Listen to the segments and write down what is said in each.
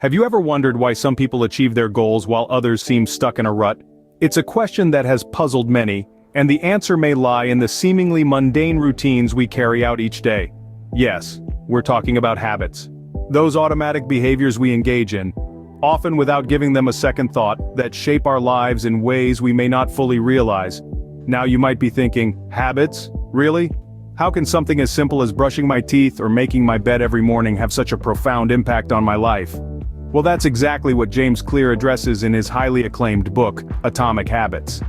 Have you ever wondered why some people achieve their goals while others seem stuck in a rut? It's a question that has puzzled many, and the answer may lie in the seemingly mundane routines we carry out each day. Yes, we're talking about habits. Those automatic behaviors we engage in, often without giving them a second thought, that shape our lives in ways we may not fully realize. Now you might be thinking, habits? Really? How can something as simple as brushing my teeth or making my bed every morning have such a profound impact on my life? Well, that's exactly what James Clear addresses in his highly acclaimed book, Atomic Habits.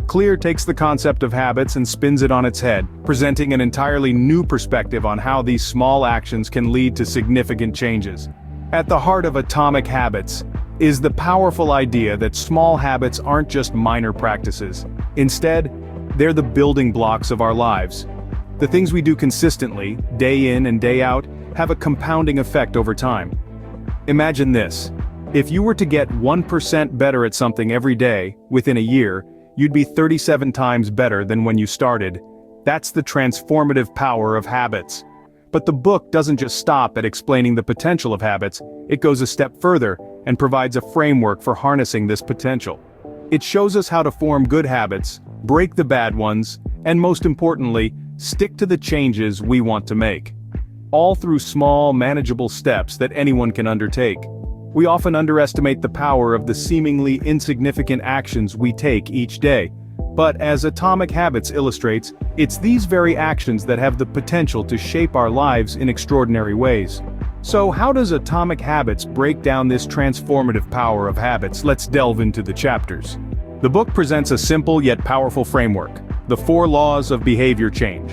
Clear takes the concept of habits and spins it on its head, presenting an entirely new perspective on how these small actions can lead to significant changes. At the heart of Atomic Habits is the powerful idea that small habits aren't just minor practices. Instead, they're the building blocks of our lives. The things we do consistently, day in and day out, have a compounding effect over time. Imagine this. If you were to get 1% better at something every day, within a year, you'd be 37 times better than when you started. That's the transformative power of habits. But the book doesn't just stop at explaining the potential of habits, it goes a step further and provides a framework for harnessing this potential. It shows us how to form good habits, break the bad ones, and most importantly, stick to the changes we want to make. All through small, manageable steps that anyone can undertake. We often underestimate the power of the seemingly insignificant actions we take each day. But as Atomic Habits illustrates, it's these very actions that have the potential to shape our lives in extraordinary ways. So how does Atomic Habits break down this transformative power of habits? Let's delve into the chapters. The book presents a simple yet powerful framework, the 4 laws of behavior change.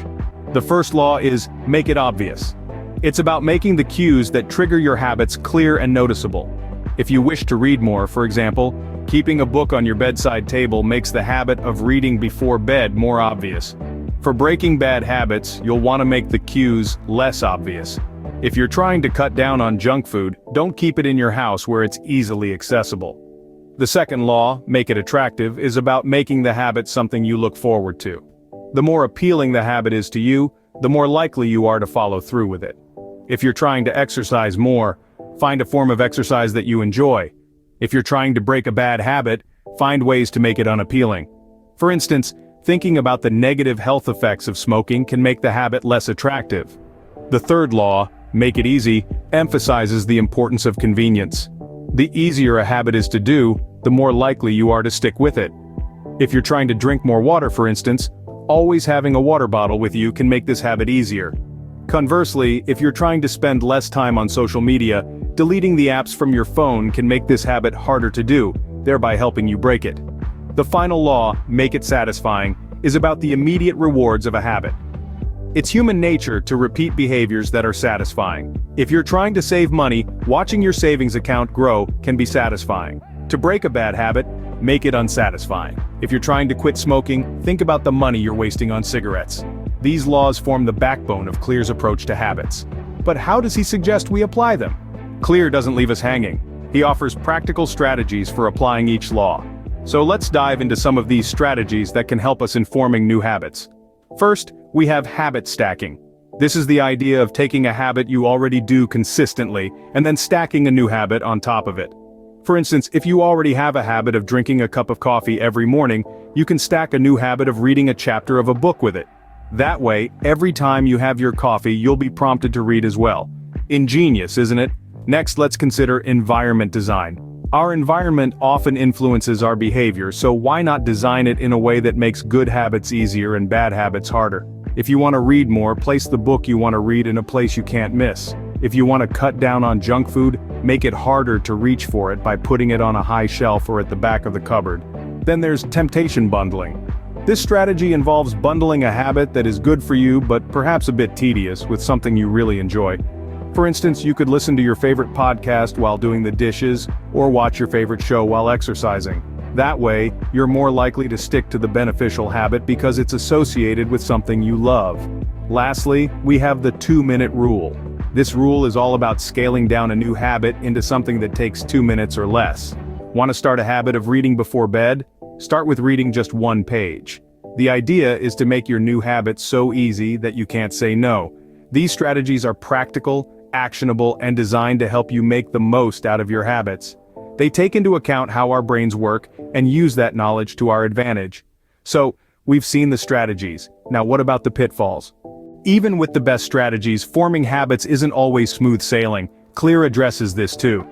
The first law is, make it obvious. It's about making the cues that trigger your habits clear and noticeable. If you wish to read more, for example, keeping a book on your bedside table makes the habit of reading before bed more obvious. For breaking bad habits, you'll want to make the cues less obvious. If you're trying to cut down on junk food, don't keep it in your house where it's easily accessible. The second law, make it attractive, is about making the habit something you look forward to. The more appealing the habit is to you, the more likely you are to follow through with it. If you're trying to exercise more, find a form of exercise that you enjoy. If you're trying to break a bad habit, find ways to make it unappealing. For instance, thinking about the negative health effects of smoking can make the habit less attractive. The third law, make it easy, emphasizes the importance of convenience. The easier a habit is to do, the more likely you are to stick with it. If you're trying to drink more water, for instance, always having a water bottle with you can make this habit easier. Conversely, if you're trying to spend less time on social media, deleting the apps from your phone can make this habit harder to do, thereby helping you break it. The final law, make it satisfying, is about the immediate rewards of a habit. It's human nature to repeat behaviors that are satisfying. If you're trying to save money, watching your savings account grow can be satisfying. To break a bad habit, make it unsatisfying. If you're trying to quit smoking, think about the money you're wasting on cigarettes. These laws form the backbone of Clear's approach to habits. But how does he suggest we apply them? Clear doesn't leave us hanging. He offers practical strategies for applying each law. So let's dive into some of these strategies that can help us in forming new habits. First, we have habit stacking. This is the idea of taking a habit you already do consistently, and then stacking a new habit on top of it. For instance, if you already have a habit of drinking a cup of coffee every morning, you can stack a new habit of reading a chapter of a book with it. That way, every time you have your coffee, you'll be prompted to read as well. Ingenious, isn't it? Next, let's consider environment design. Our environment often influences our behavior, so why not design it in a way that makes good habits easier and bad habits harder? If you want to read more, place the book you want to read in a place you can't miss. If you want to cut down on junk food, make it harder to reach for it by putting it on a high shelf or at the back of the cupboard. Then there's temptation bundling. This strategy involves bundling a habit that is good for you but perhaps a bit tedious with something you really enjoy. For instance, you could listen to your favorite podcast while doing the dishes, or watch your favorite show while exercising. That way, you're more likely to stick to the beneficial habit because it's associated with something you love. Lastly, we have the 2-minute rule. This rule is all about scaling down a new habit into something that takes 2 minutes or less. Want to start a habit of reading before bed? Start with reading just 1 page. The idea is to make your new habit so easy that you can't say no. These strategies are practical, actionable, and designed to help you make the most out of your habits. They take into account how our brains work and use that knowledge to our advantage. So, we've seen the strategies. Now what about the pitfalls? Even with the best strategies, forming habits isn't always smooth sailing. Clear addresses this too.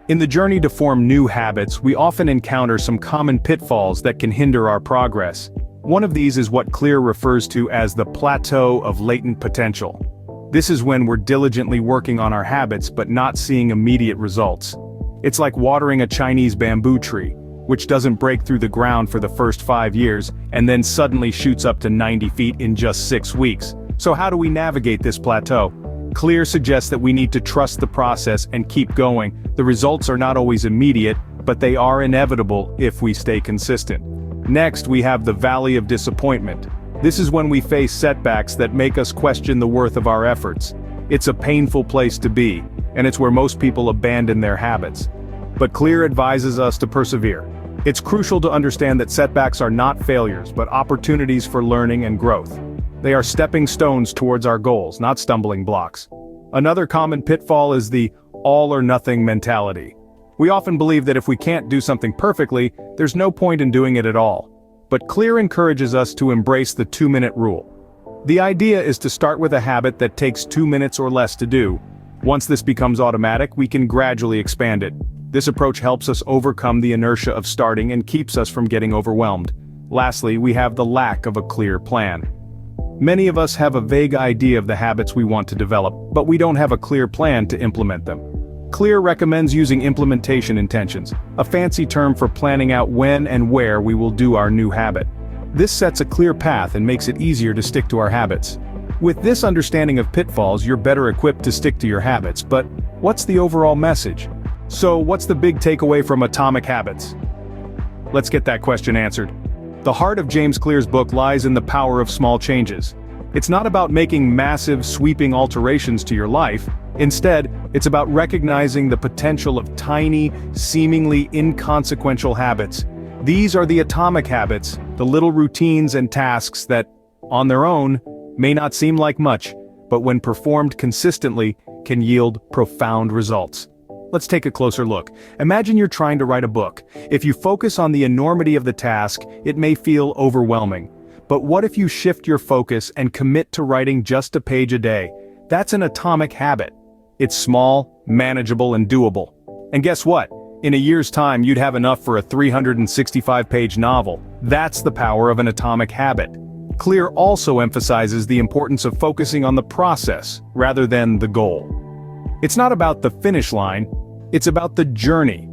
In the journey to form new habits, we often encounter some common pitfalls that can hinder our progress. One of these is what Clear refers to as the plateau of latent potential. This is when we're diligently working on our habits but not seeing immediate results. It's like watering a Chinese bamboo tree, which doesn't break through the ground for the first 5 years and then suddenly shoots up to 90 feet in just 6 weeks. So how do we navigate this plateau? Clear suggests that we need to trust the process and keep going. The results are not always immediate, but they are inevitable if we stay consistent. Next, we have the valley of disappointment. This is when we face setbacks that make us question the worth of our efforts. It's a painful place to be, and it's where most people abandon their habits. But Clear advises us to persevere. It's crucial to understand that setbacks are not failures, but opportunities for learning and growth. They are stepping stones towards our goals, not stumbling blocks. Another common pitfall is the all-or-nothing mentality. We often believe that if we can't do something perfectly, there's no point in doing it at all. But Clear encourages us to embrace the 2-minute rule. The idea is to start with a habit that takes 2 minutes or less to do. Once this becomes automatic, we can gradually expand it. This approach helps us overcome the inertia of starting and keeps us from getting overwhelmed. Lastly, we have the lack of a clear plan. Many of us have a vague idea of the habits we want to develop, but we don't have a clear plan to implement them. Clear recommends using implementation intentions, a fancy term for planning out when and where we will do our new habit. This sets a clear path and makes it easier to stick to our habits. With this understanding of pitfalls, you're better equipped to stick to your habits, but what's the overall message? So, what's the big takeaway from Atomic Habits? Let's get that question answered. The heart of James Clear's book lies in the power of small changes. It's not about making massive, sweeping alterations to your life. Instead, it's about recognizing the potential of tiny, seemingly inconsequential habits. These are the atomic habits, the little routines and tasks that, on their own, may not seem like much, but when performed consistently, can yield profound results. Let's take a closer look. Imagine you're trying to write a book. If you focus on the enormity of the task, it may feel overwhelming. But what if you shift your focus and commit to writing just a page a day? That's an atomic habit. It's small, manageable, and doable. And guess what? In a year's time, you'd have enough for a 365-page novel. That's the power of an atomic habit. Clear also emphasizes the importance of focusing on the process, rather than the goal. It's not about the finish line, it's about the journey.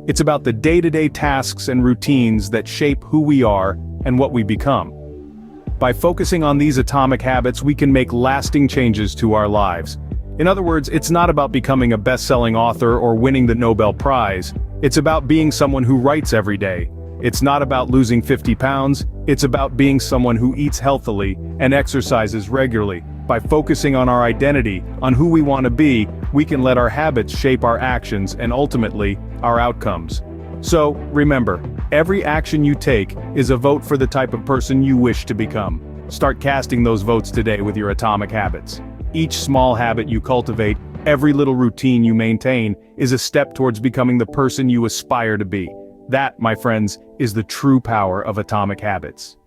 It's about the day-to-day tasks and routines that shape who we are and what we become. By focusing on these atomic habits, we can make lasting changes to our lives. In other words, it's not about becoming a best-selling author or winning the Nobel Prize. It's about being someone who writes every day. It's not about losing 50 pounds, it's about being someone who eats healthily and exercises regularly. By focusing on our identity, on who we want to be, we can let our habits shape our actions and ultimately, our outcomes. So, remember, every action you take is a vote for the type of person you wish to become. Start casting those votes today with your atomic habits. Each small habit you cultivate, every little routine you maintain, is a step towards becoming the person you aspire to be. That, my friends, is the true power of atomic habits.